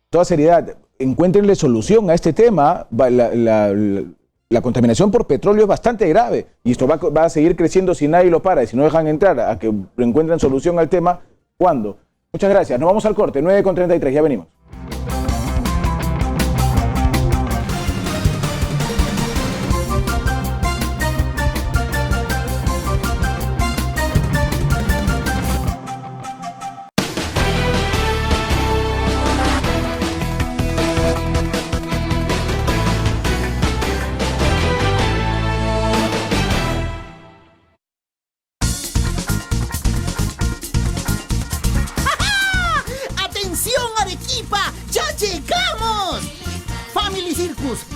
Toda seriedad, encuéntrenle solución a este tema. La contaminación por petróleo es bastante grave y esto va a seguir creciendo si nadie lo para y si no dejan entrar a que encuentren solución al tema. ¿Cuándo? Muchas gracias. Nos vamos al corte, 9:33, ya venimos.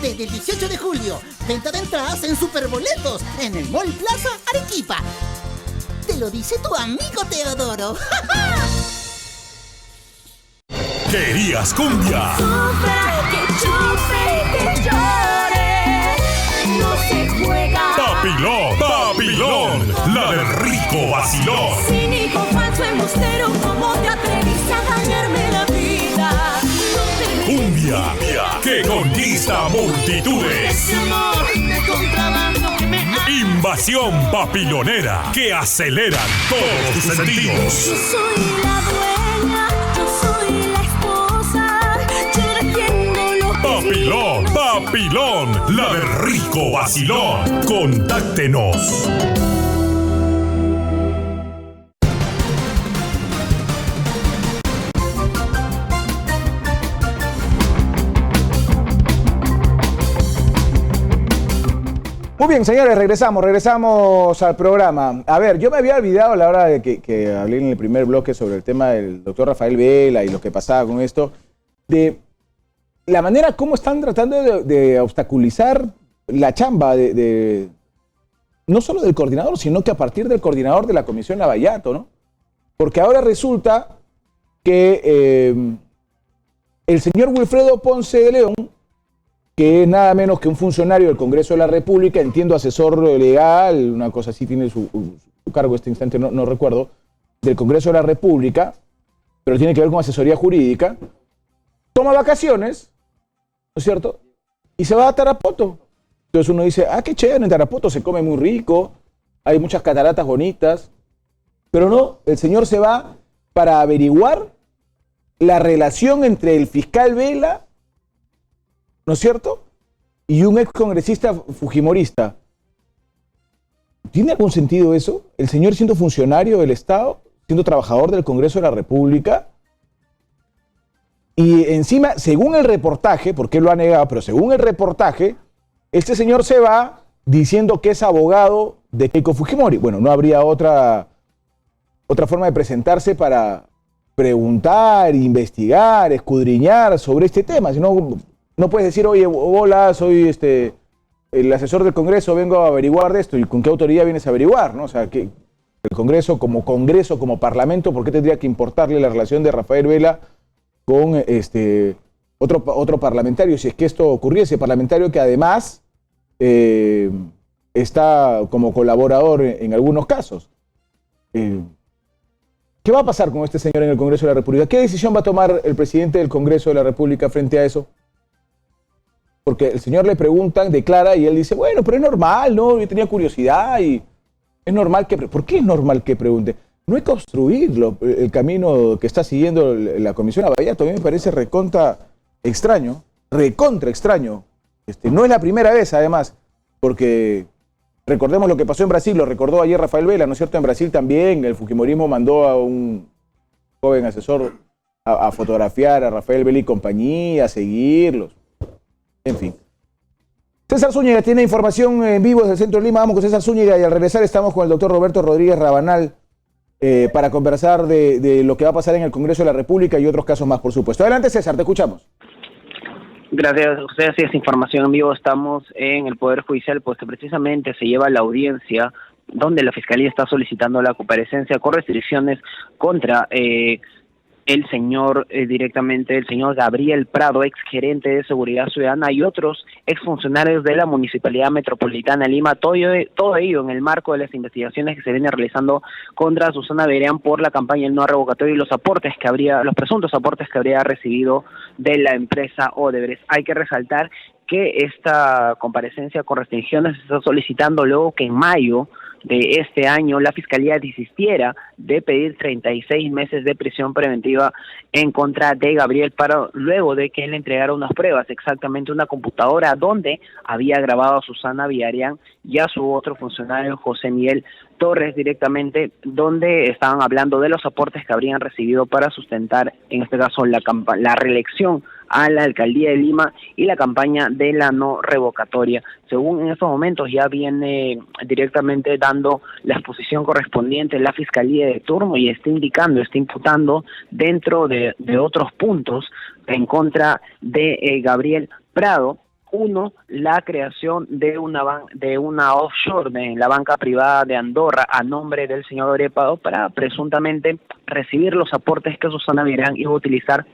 Desde el 18 de julio, venta de entradas en Superboletos en el Mall Plaza Arequipa. Te lo dice tu amigo Teodoro. ¿Querías cumbia? Sufra, que chupe, que llore. No se juega. Papilón, la del rico vacilón. Cínico, falso, embustero, ¿cómo te atreviste a dañarme la vida? Cumbia que conquista multitudes. Ese amor de contrabando que me ha... Invasión papilonera que acelera todos tus sentidos. Yo soy la dueña, yo soy la esposa, yo defiendo lo que... Papilón, la del rico vacilón. Contáctenos. Muy bien, señores, regresamos al programa. A ver, yo me había olvidado a la hora de que hablé en el primer bloque sobre el tema del doctor Rafael Vela y lo que pasaba con esto, de la manera como están tratando de obstaculizar la chamba no solo del coordinador, sino que a partir del coordinador de la Comisión Lavallato, ¿no? Porque ahora resulta que el señor Wilfredo Ponce de León, que es nada menos que un funcionario del Congreso de la República, entiendo asesor legal, una cosa así tiene su cargo este instante, no recuerdo, del Congreso de la República, pero tiene que ver con asesoría jurídica, toma vacaciones, ¿no es cierto? Y se va a Tarapoto. Entonces uno dice, qué chévere, en Tarapoto se come muy rico, hay muchas cataratas bonitas, pero no, el señor se va para averiguar la relación entre el fiscal Vela, ¿no es cierto?, y un ex congresista fujimorista. ¿Tiene algún sentido eso? El señor siendo funcionario del Estado, siendo trabajador del Congreso de la República, y encima, según el reportaje, porque él lo ha negado, pero según el reportaje, este señor se va diciendo que es abogado de Keiko Fujimori. Bueno, no habría otra forma de presentarse para preguntar, investigar, escudriñar sobre este tema, sino... No puedes decir, oye, hola, soy el asesor del Congreso, vengo a averiguar de esto. ¿Y con qué autoridad vienes a averiguar? ¿No? O sea, que el Congreso, como Parlamento, ¿por qué tendría que importarle la relación de Rafael Vela con otro parlamentario? Si es que esto ocurriese, parlamentario que además está como colaborador en algunos casos. ¿Qué va a pasar con este señor en el Congreso de la República? ¿Qué decisión va a tomar el presidente del Congreso de la República frente a eso? Porque el señor le preguntan, declara, y él dice, bueno, pero es normal, ¿no? Yo tenía curiosidad y es normal que... ¿Por qué es normal que pregunte? No hay que obstruirlo, el camino que está siguiendo la Comisión Lavallato. A mí me parece recontra extraño. No es la primera vez, además, porque recordemos lo que pasó en Brasil, lo recordó ayer Rafael Vela, ¿no es cierto? En Brasil también el fujimorismo mandó a un joven asesor a fotografiar a Rafael Vela y compañía, a seguirlos. En fin. César Zúñiga tiene información en vivo desde el centro de Lima. Vamos con César Zúñiga y al regresar estamos con el doctor Roberto Rodríguez Rabanal para conversar de lo que va a pasar en el Congreso de la República y otros casos más, por supuesto. Adelante, César, te escuchamos. Gracias a ustedes. Esa información en vivo. Estamos en el Poder Judicial, pues que precisamente se lleva la audiencia donde la Fiscalía está solicitando la comparecencia con restricciones contra el señor Gabriel Prado, ex gerente de Seguridad Ciudadana, y otros exfuncionarios de la Municipalidad Metropolitana de Lima, todo ello en el marco de las investigaciones que se vienen realizando contra Susana Berian por la campaña del no revocatorio y los presuntos aportes que habría recibido de la empresa Odebrecht. Hay que resaltar que esta comparecencia con restricciones se está solicitando luego que en mayo de este año la Fiscalía desistiera de pedir 36 meses de prisión preventiva en contra de Gabriel Prado, luego de que él entregara unas pruebas, exactamente una computadora donde había grabado a Susana Villarán y a su otro funcionario, José Miguel Torres, directamente, donde estaban hablando de los aportes que habrían recibido para sustentar, en este caso, la reelección a la alcaldía de Lima y la campaña de la no revocatoria. Según en estos momentos ya viene directamente dando la exposición correspondiente la Fiscalía de turno y está imputando dentro de otros puntos en contra de Gabriel Prado. Uno, la creación de una offshore en la banca privada de Andorra a nombre del señor Gabriel Prado para presuntamente recibir los aportes que Susana Villarán iba a utilizar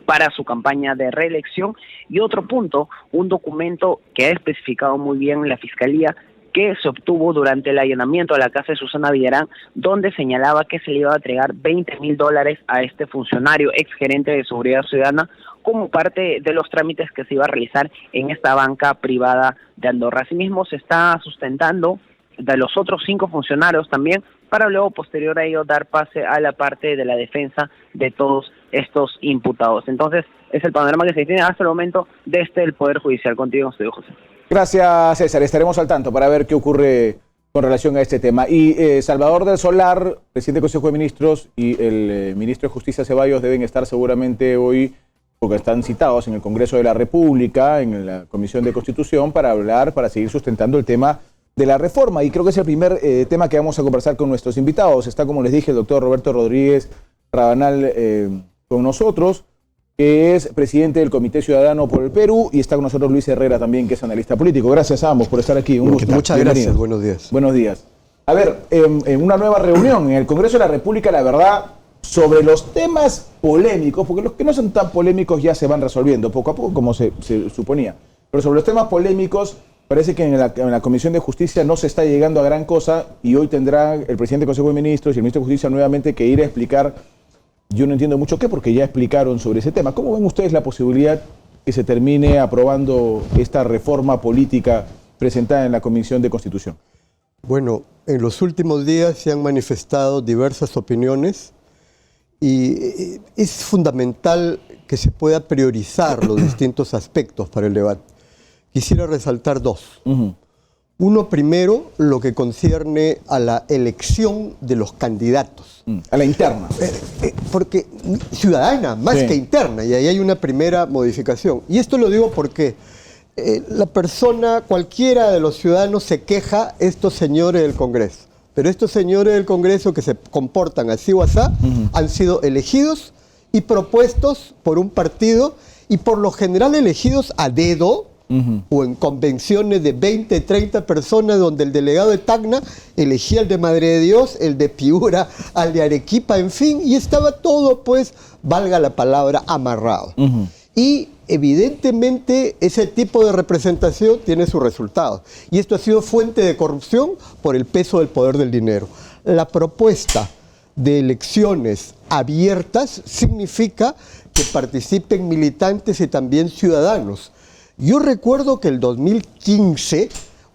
para su campaña de reelección. Y otro punto, un documento que ha especificado muy bien la Fiscalía, que se obtuvo durante el allanamiento a la casa de Susana Villarán, donde señalaba que se le iba a entregar $20,000 a este funcionario, ex gerente de Seguridad Ciudadana, como parte de los trámites que se iba a realizar en esta banca privada de Andorra. Asimismo, se está sustentando de los otros 5 funcionarios también, para luego, posterior a ello, dar pase a la parte de la defensa de todos estos imputados. Entonces, es el panorama que se tiene hasta el momento desde el Poder Judicial. Contigo, estoy, José. Gracias, César. Estaremos al tanto para ver qué ocurre con relación a este tema. Y Salvador del Solar, presidente del Consejo de Ministros, y el ministro de Justicia, Ceballos, deben estar seguramente hoy, porque están citados en el Congreso de la República, en la Comisión de Constitución, para seguir sustentando el tema de la reforma. Y creo que es el primer tema que vamos a conversar con nuestros invitados. Está, como les dije, el doctor Roberto Rodríguez Rabanal con nosotros, que es presidente del Comité Ciudadano por el Perú, y está con nosotros Luis Herrera también, que es analista político. Gracias a ambos por estar aquí. Un gusto. Muchas gracias. Buenos días. Buenos días. A ver, en una nueva reunión en el Congreso de la República, la verdad, sobre los temas polémicos, porque los que no son tan polémicos ya se van resolviendo poco a poco, como se suponía. Pero sobre los temas polémicos, parece que en la Comisión de Justicia no se está llegando a gran cosa, y hoy tendrá el presidente del Consejo de Ministros y el ministro de Justicia nuevamente que ir a explicar. Yo no entiendo mucho qué, porque ya explicaron sobre ese tema. ¿Cómo ven ustedes la posibilidad que se termine aprobando esta reforma política presentada en la Comisión de Constitución? Bueno, en los últimos días se han manifestado diversas opiniones y es fundamental que se pueda priorizar los distintos aspectos para el debate. Quisiera resaltar 2. Uno, primero, lo que concierne a la elección de los candidatos. A la interna. Porque ciudadana, más que interna, y ahí hay una primera modificación. Y esto lo digo porque la persona, cualquiera de los ciudadanos se queja, estos señores del Congreso. Pero estos señores del Congreso que se comportan así o asá, han sido elegidos y propuestos por un partido, y por lo general elegidos a dedo, o en convenciones de 20, 30 personas, donde el delegado de Tacna elegía al de Madre de Dios, el de Piura, al de Arequipa, en fin, y estaba todo, pues, valga la palabra, amarrado. Y evidentemente ese tipo de representación tiene sus resultados. Y esto ha sido fuente de corrupción por el peso del poder del dinero. La propuesta de elecciones abiertas significa que participen militantes y también ciudadanos. Yo recuerdo que el 2015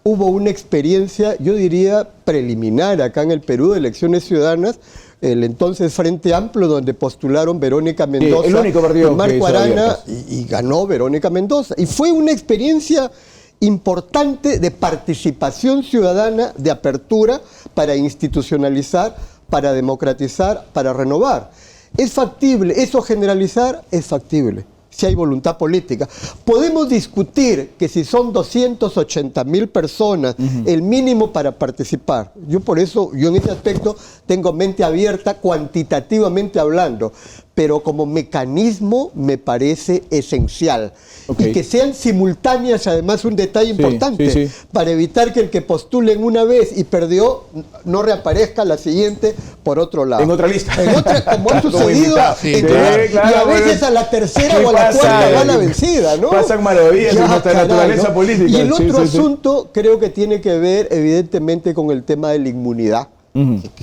hubo una experiencia, yo diría, preliminar acá en el Perú de elecciones ciudadanas, el entonces Frente Amplio, donde postularon Verónica Mendoza, el único partido Marco Arana, y ganó Verónica Mendoza. Y fue una experiencia importante de participación ciudadana, de apertura para institucionalizar, para democratizar, para renovar. ¿Es factible eso generalizar? Es factible, si hay voluntad política. Podemos discutir que si son 280,000 personas, el mínimo para participar. Yo por eso, yo en ese aspecto tengo mente abierta, cuantitativamente hablando. pero como mecanismo me parece esencial. Ok. Y que sean simultáneas, además, un detalle Sí, importante, sí, sí. para evitar que el que postule en una vez y perdió no reaparezca la siguiente por otro lado. En otra lista. En otra, como ha Como sucedido, invitado. en Sí, todas- claro, y a veces bueno. a la tercera Sí, o a la pasa, cuarta va la vencida, ¿no? pasan maravillas en nuestra caray, naturaleza política. Y el Sí, otro sí, sí. asunto creo que tiene que ver evidentemente con el tema de la inmunidad,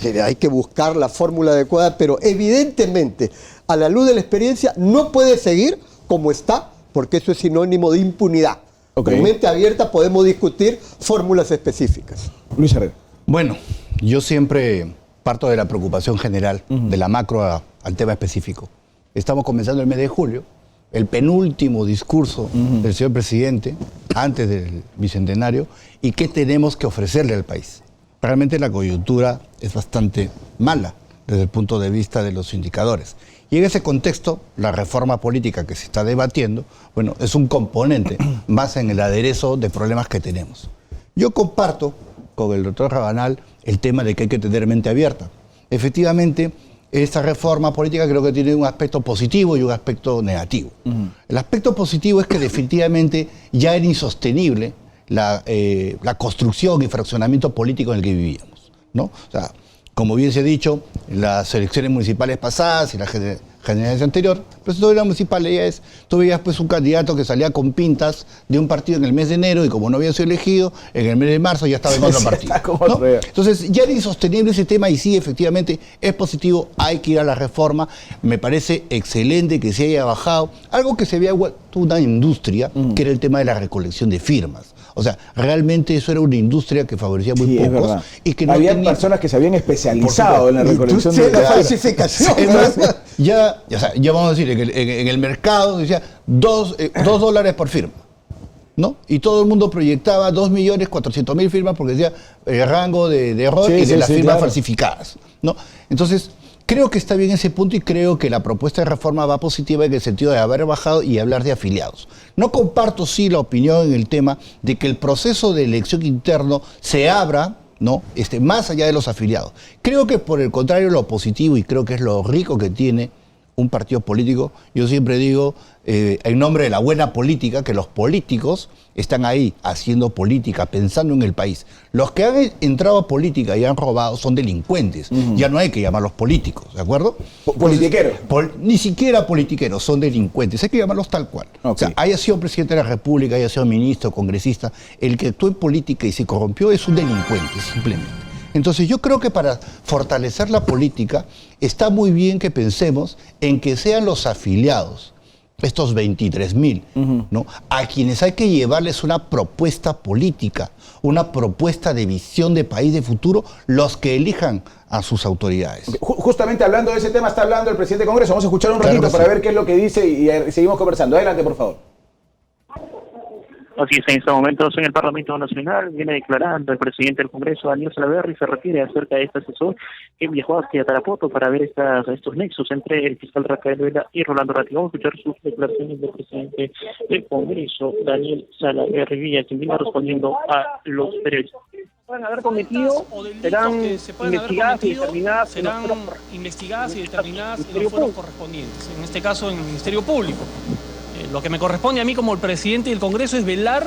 que hay que buscar la fórmula adecuada, pero evidentemente a la luz de la experiencia no puede seguir como está, porque eso es sinónimo de impunidad. Ok. Con mente abierta podemos discutir fórmulas específicas. Luis Herrera. Bueno, yo siempre parto de la preocupación general, de la macro al tema específico. Estamos comenzando el mes de julio, el penúltimo discurso del señor presidente, antes del bicentenario, y qué tenemos que ofrecerle al país. Realmente la coyuntura es bastante mala desde el punto de vista de los indicadores. Y en ese contexto, la reforma política que se está debatiendo, bueno, es un componente más en el aderezo de problemas que tenemos. Yo comparto con el doctor Rabanal el tema de que hay que tener mente abierta. Efectivamente, esta reforma política creo que tiene un aspecto positivo y un aspecto negativo. El aspecto positivo es que definitivamente ya era insostenible la construcción y fraccionamiento político en el que vivíamos, ¿no? O sea, como bien se ha dicho, las elecciones municipales pasadas y la generación anterior, pues todo era municipal, tú veías pues un candidato que salía con pintas de un partido en el mes de enero y como no había sido elegido, en el mes de marzo ya estaba en otro partido, está como ¿no? otro día. Entonces ya era insostenible ese tema y sí, efectivamente, es positivo, hay que ir a la reforma. Me parece excelente que se haya bajado algo que se había vuelto una industria, que era el tema de la recolección de firmas. O sea, realmente eso era una industria que favorecía muy Sí, es pocos verdad. y que no Había tenía... personas que se habían especializado en la recolección Industria de la Claro. falsificación. Es más, ya vamos a decir, en el mercado decía $2 por firma, ¿no? Y todo el mundo proyectaba 2.400.000 firmas porque decía el rango de error Sí, y de sí, las sí, firmas claro. falsificadas, ¿no? Entonces, creo que está bien ese punto y creo que la propuesta de reforma va positiva en el sentido de haber bajado y hablar de afiliados. No comparto, sí, la opinión en el tema de que el proceso de elección interno se abra, ¿no? Más allá de los afiliados. Creo que por el contrario lo positivo, y creo que es lo rico que tiene un partido político, yo siempre digo, en nombre de la buena política, que los políticos están ahí haciendo política, pensando en el país. Los que han entrado a política y han robado son delincuentes. Ya no hay que llamarlos políticos, ¿de acuerdo? Politiqueros. Ni siquiera politiqueros, son delincuentes. Hay que llamarlos tal cual. Ok. O sea, haya sido presidente de la República, haya sido ministro, congresista, el que actuó en política y se corrompió es un delincuente, simplemente. Entonces yo creo que para fortalecer la política está muy bien que pensemos en que sean los afiliados, estos 23.000, ¿no? A quienes hay que llevarles una propuesta política, una propuesta de visión de país de futuro, los que elijan a sus autoridades. Justamente hablando de ese tema está hablando el presidente del Congreso. Vamos a escuchar un Claro ratito que para sí. ver qué es lo que dice y seguimos conversando. Adelante, por favor. Así es, en estos momentos en el Parlamento Nacional viene declarando el presidente del Congreso, Daniel Salaverry, se refiere acerca de este asesor que viajó hacia Tarapoto para ver estos nexos entre el fiscal Rafael Vela y Rolando Ratti. Vamos a escuchar sus declaraciones del presidente del Congreso, Daniel Salaverry Villa, quien viene respondiendo a los periodistas. Pueden haber cometido, serán investigadas y determinadas en los foros correspondientes, en este caso en el Ministerio Público. Lo que me corresponde a mí como el presidente del Congreso es velar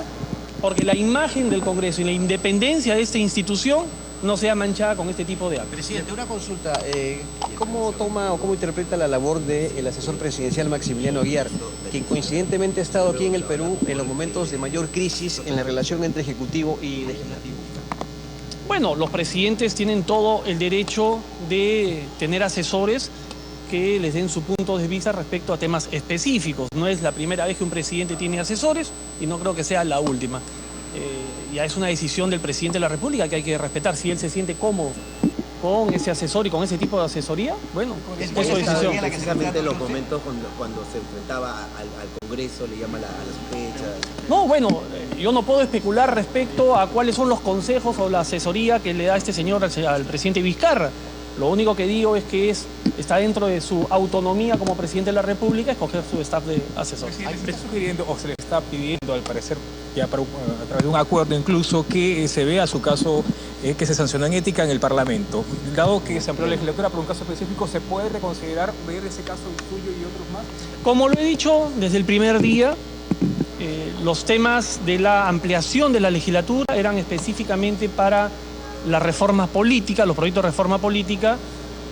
porque la imagen del Congreso y la independencia de esta institución no sea manchada con este tipo de actos. Presidente, una consulta. ¿Cómo toma o cómo interpreta la labor del asesor presidencial Maximiliano Aguiar, quien coincidentemente ha estado aquí en el Perú en los momentos de mayor crisis en la relación entre Ejecutivo y Legislativo? Bueno, los presidentes tienen todo el derecho de tener asesores que les den su punto de vista respecto a temas específicos. No es la primera vez que un presidente tiene asesores y no creo que sea la última. Ya es una decisión del presidente de la República que hay que respetar. Si él se siente cómodo con ese asesor y con ese tipo de asesoría, bueno, es su decisión. Precisamente los momentos cuando se enfrentaba al Congreso, le llama a las sospechas. No, bueno, yo no puedo especular respecto a cuáles son los consejos o la asesoría que le da este señor al presidente Vizcarra. Lo único que digo es que está dentro de su autonomía como presidente de la República escoger su staff de asesores. ¿Se está sugiriendo o se le está pidiendo, al parecer, ya a través de un acuerdo incluso, que se vea su caso que se sancionó en ética en el Parlamento. Dado que se amplió la legislatura por un caso específico, ¿se puede reconsiderar ver ese caso tuyo y otros más? Como lo he dicho desde el primer día, los temas de la ampliación de la legislatura eran específicamente para la reforma política, los proyectos de reforma política,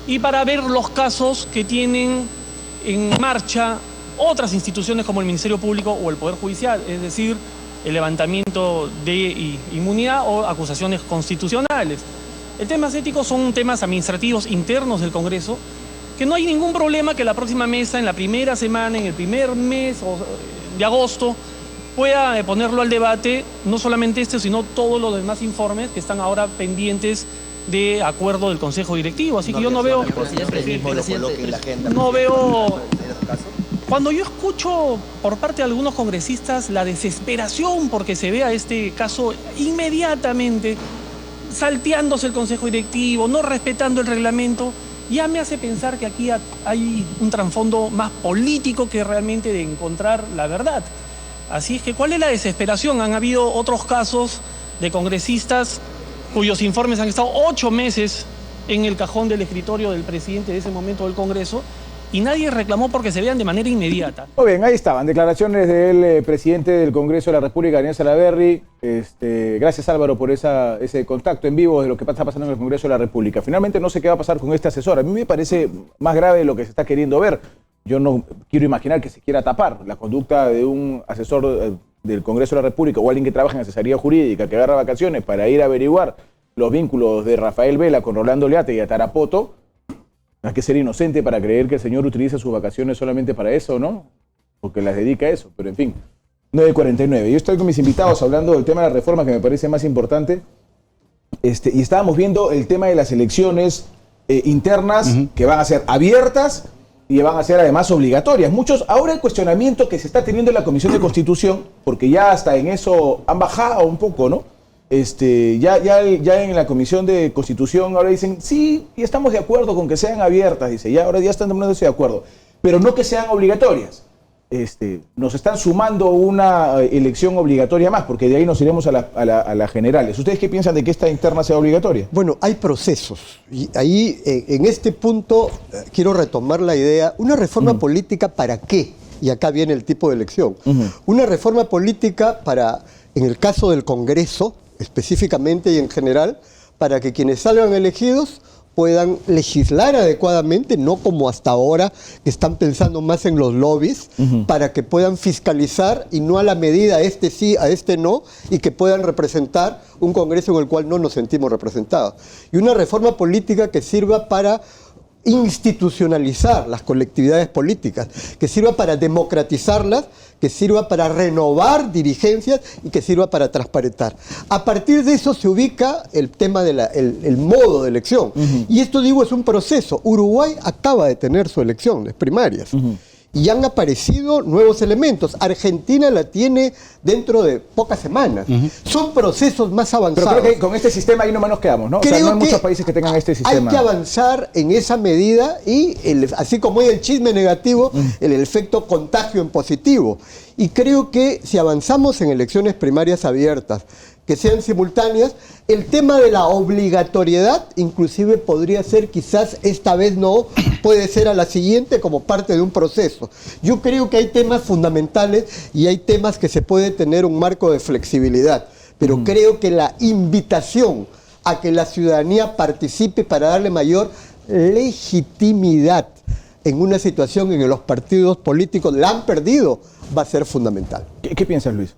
y para ver los casos que tienen en marcha otras instituciones como el Ministerio Público o el Poder Judicial, es decir, el levantamiento de inmunidad o acusaciones constitucionales. El temas éticos son temas administrativos internos del Congreso, que no hay ningún problema que la próxima mesa, en la primera semana, en el primer mes de agosto, pueda ponerlo al debate, no solamente este, sino todos los demás informes que están ahora pendientes de acuerdo del Consejo Directivo. Así que yo no veo... No veo... Cuando yo escucho por parte de algunos congresistas la desesperación porque se vea este caso inmediatamente, salteándose el Consejo Directivo, no respetando el reglamento, ya me hace pensar que aquí hay un trasfondo más político que realmente de encontrar la verdad. Así es que, ¿cuál es la desesperación? Han habido otros casos de congresistas cuyos informes han estado 8 meses en el cajón del escritorio del presidente de ese momento del Congreso y nadie reclamó porque se vean de manera inmediata. Muy bien, ahí estaban declaraciones del presidente del Congreso de la República, Daniel Salaverry. Gracias, Álvaro, por ese contacto en vivo de lo que está pasando en el Congreso de la República. Finalmente no sé qué va a pasar con este asesor. A mí me parece más grave lo que se está queriendo ver. Yo no quiero imaginar que se quiera tapar la conducta de un asesor del Congreso de la República o alguien que trabaja en asesoría jurídica, que agarra vacaciones para ir a averiguar los vínculos de Rafael Vela con Rolando Leate y a Tarapoto. Hay que ser inocente para creer que el señor utiliza sus vacaciones solamente para eso, ¿no? Porque las dedica a eso, pero en fin. 9:49. Yo estoy con mis invitados hablando del tema de la reforma que me parece más importante. Y estábamos viendo el tema de las elecciones internas que van a ser abiertas y van a ser además obligatorias. Ahora el cuestionamiento que se está teniendo en la Comisión de Constitución, porque ya hasta en eso han bajado un poco, ¿no? Ya en la Comisión de Constitución ahora dicen, sí, y estamos de acuerdo con que sean abiertas, dice, ahora ya están poniéndose de acuerdo, pero no que sean obligatorias. Nos están sumando una elección obligatoria más, porque de ahí nos iremos a las generales. ¿Ustedes qué piensan de que esta interna sea obligatoria? Bueno, hay procesos. Y ahí, en este punto, quiero retomar la idea. ¿Una reforma política para qué? Y acá viene el tipo de elección. Una reforma política para, en el caso del Congreso, específicamente y en general, para que quienes salgan elegidos puedan legislar adecuadamente, no como hasta ahora, que están pensando más en los lobbies, para que puedan fiscalizar y no a la medida a este sí, a este no, y que puedan representar un Congreso en el cual no nos sentimos representados. Y una reforma política que sirva para institucionalizar las colectividades políticas, que sirva para democratizarlas, que sirva para renovar dirigencias y que sirva para transparentar. A partir de eso se ubica el tema del el modo de elección. Y esto, digo, es un proceso. Uruguay acaba de tener sus elecciones primarias. Y han aparecido nuevos elementos. Argentina la tiene dentro de pocas semanas. Son procesos más avanzados. Pero creo que con este sistema ahí nomás nos quedamos, ¿no? O sea, no hay muchos países que tengan este sistema. Hay que avanzar en esa medida y, así como hay el chisme negativo, el efecto contagio en positivo. Y creo que si avanzamos en elecciones primarias abiertas, que sean simultáneas, el tema de la obligatoriedad inclusive podría ser, quizás esta vez no, puede ser a la siguiente como parte de un proceso. Yo creo que hay temas fundamentales y hay temas que se puede tener un marco de flexibilidad, pero creo que la invitación a que la ciudadanía participe para darle mayor legitimidad en una situación en que los partidos políticos la han perdido, va a ser fundamental. ¿Qué piensas, Luis?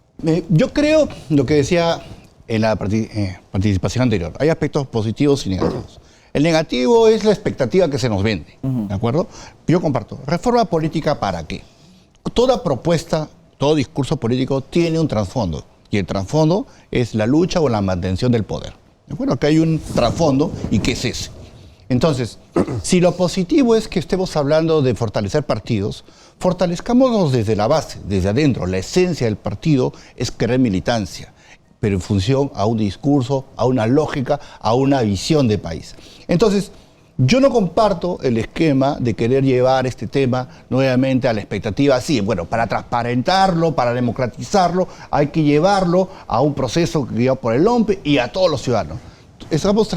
Yo creo lo que decía en la participación anterior. Hay aspectos positivos y negativos. El negativo es la expectativa que se nos vende, ¿de acuerdo? Yo comparto. ¿Reforma política para qué? Toda propuesta, todo discurso político tiene un trasfondo. Y el trasfondo es la lucha o la mantención del poder. ¿De acuerdo? Acá hay un trasfondo y ¿qué es ese? Entonces, si lo positivo es que estemos hablando de fortalecer partidos, fortalezcámonos desde la base, desde adentro. La esencia del partido es crear militancia, pero en función a un discurso, a una lógica, a una visión de país. Entonces, Yo no comparto el esquema de querer llevar este tema nuevamente a la expectativa así. Bueno, para transparentarlo, para democratizarlo, hay que llevarlo a un proceso guiado por el OMPE y a todos los ciudadanos. Estamos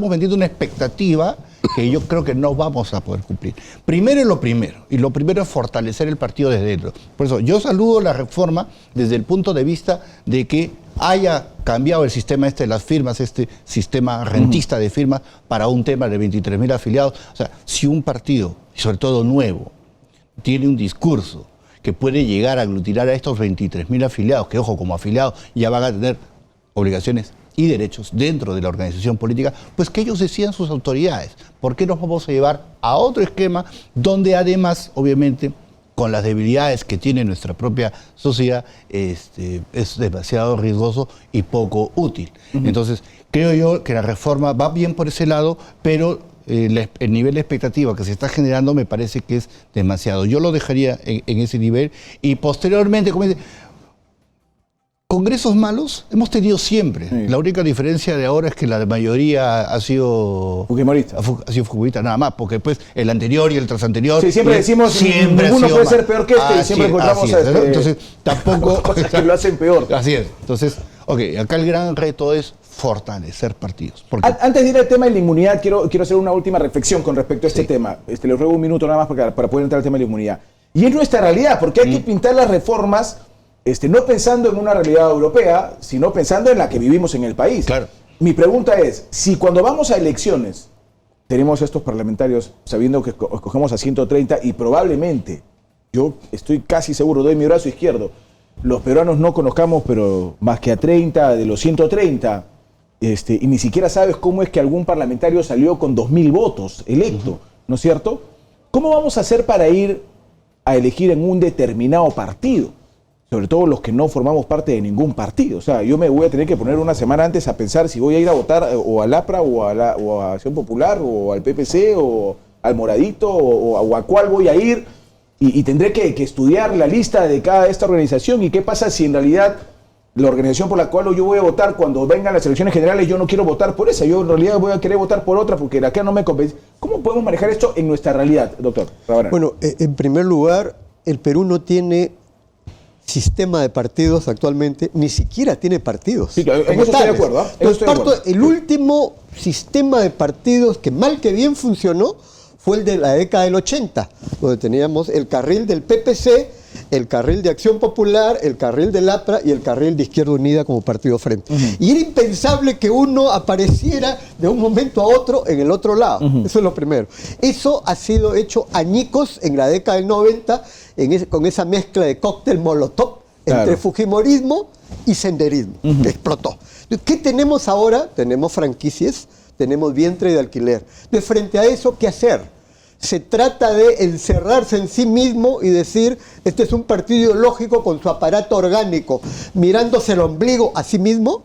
vendiendo una expectativa que yo creo que no vamos a poder cumplir. Primero es lo primero, y lo primero es fortalecer el partido desde dentro. Por eso yo saludo la reforma desde el punto de vista de que haya cambiado el sistema de las firmas, este sistema rentista de firmas para un tema de 23.000 afiliados. O sea, si un partido, sobre todo nuevo, tiene un discurso que puede llegar a aglutinar a estos 23.000 afiliados, que ojo, como afiliados ya van a tener obligaciones y derechos dentro de la organización política, pues que ellos decidan sus autoridades. ¿Por qué nos vamos a llevar a otro esquema donde además, obviamente, con las debilidades que tiene nuestra propia sociedad, es demasiado riesgoso y poco útil? Entonces, creo yo que la reforma va bien por ese lado, pero el nivel de expectativa que se está generando me parece que es demasiado. Yo lo dejaría en ese nivel y posteriormente, como dice, congresos malos hemos tenido siempre. Sí. La única diferencia de ahora es que la mayoría ha sido fujimorista. Ha sido fujimorista nada más, porque después el anterior y el trasanterior. Sí, siempre decimos ninguno puede ser peor que este y siempre encontramos entonces tampoco cosas que lo hacen peor. Así es. Entonces, acá el gran reto es fortalecer partidos. Antes de ir al tema de la inmunidad, quiero hacer una última reflexión con respecto a este tema. Les ruego un minuto nada más para poder entrar al tema de la inmunidad. Y es nuestra realidad, porque hay que pintar las reformas no pensando en una realidad europea, sino pensando en la que vivimos en el país. Claro. Mi pregunta es, si cuando vamos a elecciones tenemos estos parlamentarios sabiendo que escogemos a 130 y probablemente, yo estoy casi seguro, doy mi brazo izquierdo, los peruanos no conozcamos pero más que a 30 de los 130, y ni siquiera sabes cómo es que algún parlamentario salió con 2.000 votos electo, ¿no es cierto? ¿Cómo vamos a hacer para ir a elegir en un determinado partido? Sobre todo los que no formamos parte de ningún partido. O sea, yo me voy a tener que poner una semana antes a pensar si voy a ir a votar o al APRA o a Acción Popular o al PPC o al Moradito o a cuál voy a ir y tendré que estudiar la lista de cada esta organización y qué pasa si en realidad la organización por la cual yo voy a votar cuando vengan las elecciones generales yo no quiero votar por esa, yo en realidad voy a querer votar por otra porque la que no me convence. ¿Cómo podemos manejar esto en nuestra realidad, doctor? Bueno, en primer lugar, el Perú no tiene sistema de partidos actualmente, ni siquiera tiene partidos. Sí, en eso estoy de acuerdo. El último sistema de partidos que mal que bien funcionó fue el de la década del 80, donde teníamos el carril del PPC, el carril de Acción Popular, el carril del APRA y el carril de Izquierda Unida como partido frente. Y era impensable que uno apareciera de un momento a otro en el otro lado. Eso es lo primero. Eso ha sido hecho añicos en la década del 90 con esa mezcla de cóctel molotov entre fujimorismo y senderismo. Que explotó. ¿Qué tenemos ahora? Tenemos franquicias, tenemos vientre de alquiler. De frente a eso, ¿qué hacer? Se trata de encerrarse en sí mismo y decir, este es un partido ideológico con su aparato orgánico, mirándose el ombligo a sí mismo,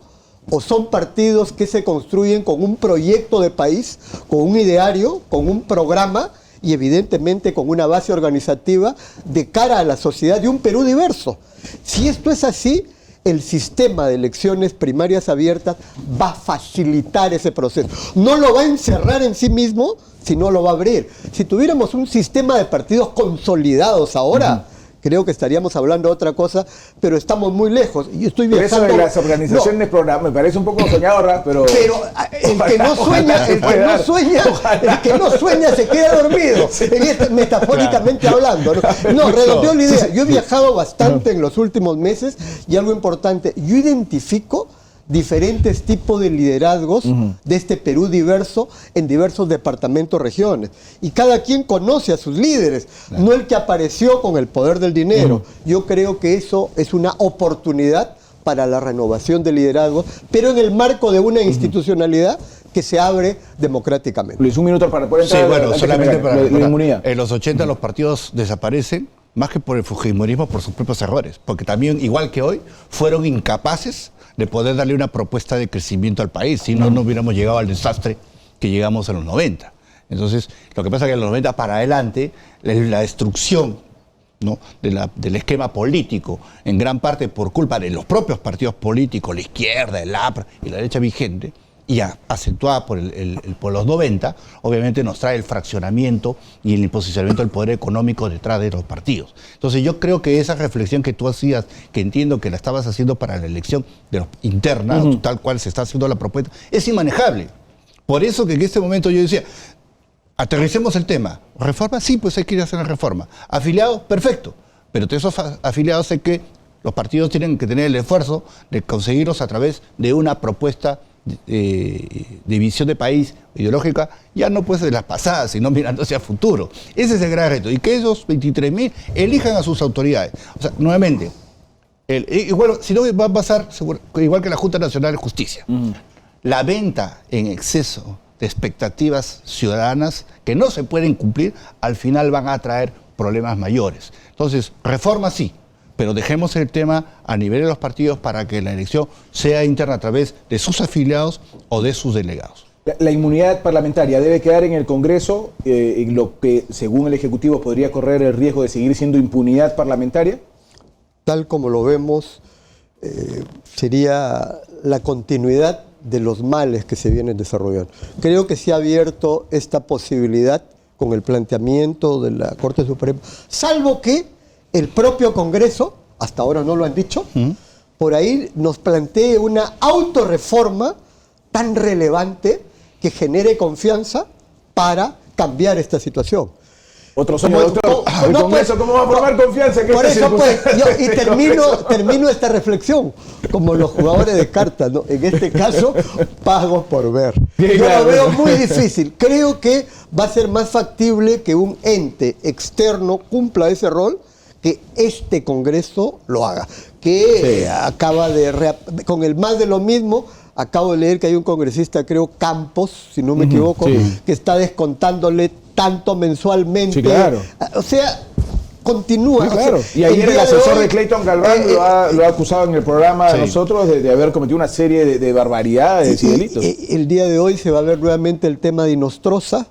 o son partidos que se construyen con un proyecto de país, con un ideario, con un programa y evidentemente con una base organizativa de cara a la sociedad de un Perú diverso. Si esto es así, el sistema de elecciones primarias abiertas va a facilitar ese proceso. No lo va a encerrar en sí mismo, sino lo va a abrir. Si tuviéramos un sistema de partidos consolidados ahora, creo que estaríamos hablando de otra cosa, pero estamos muy lejos. Y estoy viajando. Pero eso de las organizaciones me parece un poco soñadora, pero el que no sueña se queda dormido. Metafóricamente hablando. No, redondeo la idea. Yo he viajado bastante en los últimos meses y algo importante, yo identifico diferentes tipos de liderazgos de este Perú diverso en diversos departamentos, regiones. Y cada quien conoce a sus líderes, no el que apareció con el poder del dinero. Yo creo que eso es una oportunidad para la renovación de liderazgos, pero en el marco de una institucionalidad que se abre democráticamente. Luis, un minuto para poder entrar. Sí, bueno, solamente para la inmunidad. En los 80 los partidos desaparecen, más que por el fujimorismo, por sus propios errores, porque también, igual que hoy, fueron incapaces de poder darle una propuesta de crecimiento al país, si no, no hubiéramos llegado al desastre que llegamos en los 90. Entonces, lo que pasa es que en los 90 para adelante, la destrucción, ¿no?, del esquema político, en gran parte por culpa de los propios partidos políticos, la izquierda, el APRA y la derecha vigente, y acentuada por los 90, obviamente nos trae el fraccionamiento y el imposicionamiento del poder económico detrás de los partidos. Entonces yo creo que esa reflexión que tú hacías, que entiendo que la estabas haciendo para la elección interna, tal cual se está haciendo la propuesta, es inmanejable. Por eso que en este momento yo decía, aterricemos el tema. ¿Reforma? Sí, pues hay que ir a hacer una reforma. ¿Afiliados? Perfecto. Pero de esos afiliados sé que los partidos tienen que tener el esfuerzo de conseguirlos a través de una propuesta de visión de país ideológica, ya no pues de las pasadas, sino mirando hacia el futuro. Ese es el gran reto. Y que esos 23.000 elijan a sus autoridades. O sea, nuevamente, igual, si no va a pasar igual que la Junta Nacional de Justicia. La venta en exceso de expectativas ciudadanas que no se pueden cumplir, al final van a traer problemas mayores. Entonces, reforma sí, pero dejemos el tema a nivel de los partidos para que la elección sea interna a través de sus afiliados o de sus delegados. La inmunidad parlamentaria debe quedar en el Congreso, en lo que según el Ejecutivo podría correr el riesgo de seguir siendo impunidad parlamentaria. Tal como lo vemos, sería la continuidad de los males que se vienen desarrollando. Creo que se ha abierto esta posibilidad con el planteamiento de la Corte Suprema, salvo que el propio Congreso, hasta ahora no lo han dicho, por ahí nos plantee una autorreforma tan relevante que genere confianza para cambiar esta situación. Otro sueño, doctor. El Congreso, ¿cómo va a formar confianza en esta circunstancia? Y termino esta reflexión, como los jugadores de cartas, ¿no? En este caso, pago por ver. Yo lo veo muy difícil. Creo que va a ser más factible que un ente externo cumpla ese rol, que este Congreso lo haga. Que acaba con el más de lo mismo. Acabo de leer que hay un congresista, creo Campos, si no me equivoco, que está descontándole tanto mensualmente. Sí, claro. O sea, continúa. Sí, claro. Y ayer el asesor de Clayton Galván lo ha acusado en el programa de nosotros de haber cometido una serie de barbaridades y delitos. El día de hoy se va a ver nuevamente el tema de Inostroza.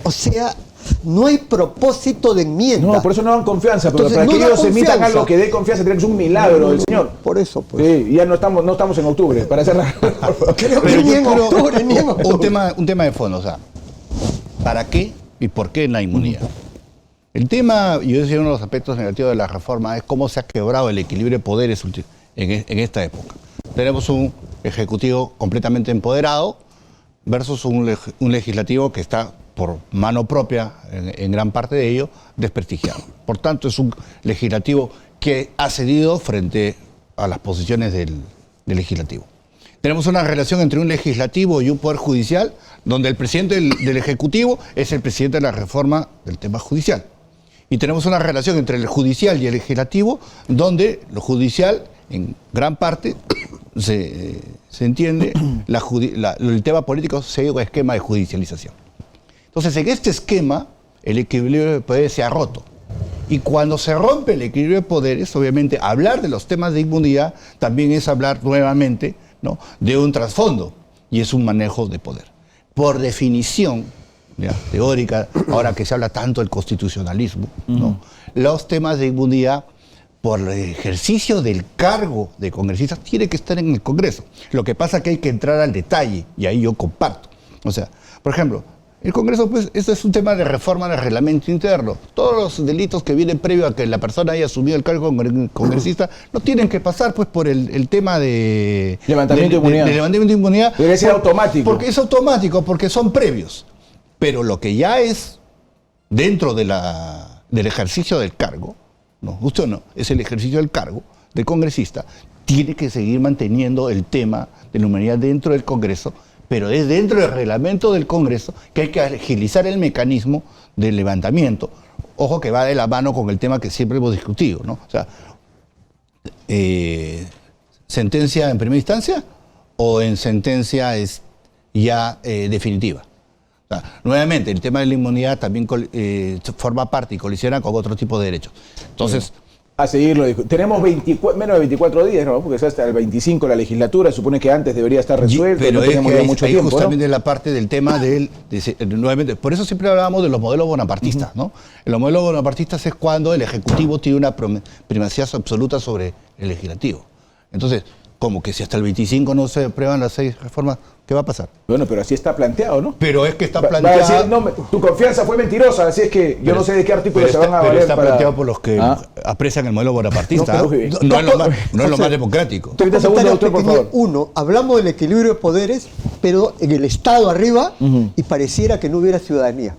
O sea, no hay propósito de enmienda. No, por eso no dan confianza, pero para que ellos emitan algo que dé confianza, tiene que ser un milagro del Señor. Por eso, pues. Sí, ya no estamos en octubre, para cerrar. Creo que ni en octubre, ni en octubre. Un tema de fondo, o sea, ¿para qué y por qué la inmunidad? El tema, yo decía, uno de los aspectos negativos de la reforma es cómo se ha quebrado el equilibrio de poderes en esta época. Tenemos un ejecutivo completamente empoderado versus un legislativo que está por mano propia, en gran parte de ello, desprestigiado. Por tanto, es un legislativo que ha cedido frente a las posiciones del legislativo. Tenemos una relación entre un legislativo y un poder judicial, donde el presidente del ejecutivo es el presidente de la reforma del tema judicial. Y tenemos una relación entre el judicial y el legislativo, donde lo judicial, en gran parte, se entiende, el tema político se un esquema de judicialización. Entonces, en este esquema, el equilibrio de poderes se ha roto. Y cuando se rompe el equilibrio de poderes, obviamente, hablar de los temas de inmunidad también es hablar nuevamente, ¿no?, de un trasfondo, y es un manejo de poder. Por definición teórica, ahora que se habla tanto del constitucionalismo, ¿no?, los temas de inmunidad, por el ejercicio del cargo de congresistas, tiene que estar en el Congreso. Lo que pasa es que hay que entrar al detalle, y ahí yo comparto. O sea, por ejemplo, el Congreso, pues, esto es un tema de reforma del reglamento interno. Todos los delitos que vienen previo a que la persona haya asumido el cargo de congresista no tienen que pasar, pues, por el tema de levantamiento de inmunidad. De levantamiento de inmunidad. Debe ser automático. Porque es automático, porque son previos. Pero lo que ya es dentro del ejercicio del cargo, no, usted no, es el ejercicio del cargo del congresista, tiene que seguir manteniendo el tema de la inmunidad dentro del Congreso, pero es dentro del reglamento del Congreso que hay que agilizar el mecanismo del levantamiento. Ojo que va de la mano con el tema que siempre hemos discutido, ¿no? O sea, ¿sentencia en primera instancia o en sentencia ya definitiva? O sea, nuevamente, el tema de la inmunidad también forma parte y colisiona con otro tipo de derechos. Entonces, a seguirlo. Tenemos menos de 24 días, ¿no? Porque es hasta el 25 la legislatura, supone que antes debería estar resuelto. Pero no es tenemos que ya mucho tiempo, justamente ¿no? la parte del tema nuevamente, por eso siempre hablábamos de los modelos bonapartistas, ¿no? Los modelos bonapartistas es cuando el Ejecutivo tiene una primacía absoluta sobre el Legislativo. Entonces, Como que si hasta el 25 no se aprueban las 6 reformas, ¿qué va a pasar? Bueno, pero así está planteado, ¿no? Pero es que está Va a planteado... decir, no, tu confianza fue mentirosa, así es que yo no sé de qué artículo se van a pero valer está para... planteado por los que aprecian el modelo bonapartista. No, pero- No es lo más democrático. 30 segundos, doctor, por favor. Uno, hablamos del equilibrio de poderes, pero en el Estado arriba, y pareciera que no hubiera ciudadanía.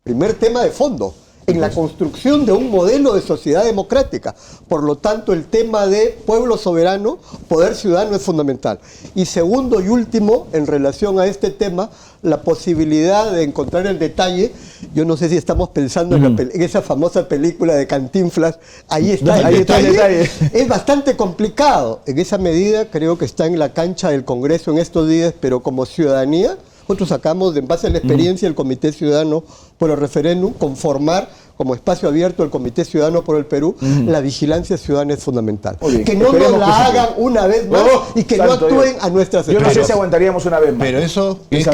Primer tema de fondo, en la construcción de un modelo de sociedad democrática. Por lo tanto, el tema de pueblo soberano, poder ciudadano es fundamental. Y segundo y último, en relación a este tema, la posibilidad de encontrar el detalle. Yo no sé si estamos pensando en esa famosa película de Cantinflas. Ahí está el detalle. Es bastante complicado. En esa medida creo que está en la cancha del Congreso en estos días, pero como ciudadanía, nosotros sacamos, en base a la experiencia del Comité Ciudadano por el Referéndum, conformar como espacio abierto el Comité Ciudadano por el Perú, la vigilancia ciudadana es fundamental. Bien, que no nos la hagan una vez más y que no actúen a nuestras Yo no sé si aguantaríamos una vez más. Pero eso es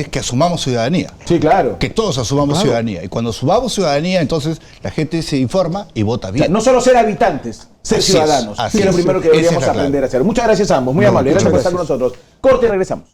que asumamos ciudadanía. Sí, claro. Que todos asumamos ciudadanía. Y cuando asumamos ciudadanía, entonces la gente se informa y vota bien. O sea, no solo ser habitantes, ser Así ciudadanos. es, así es lo es. primero que Esa es deberíamos la clave. aprender a hacer. Muchas gracias a ambos, muy amables. Gracias por muchas estar con nosotros. Corte y regresamos.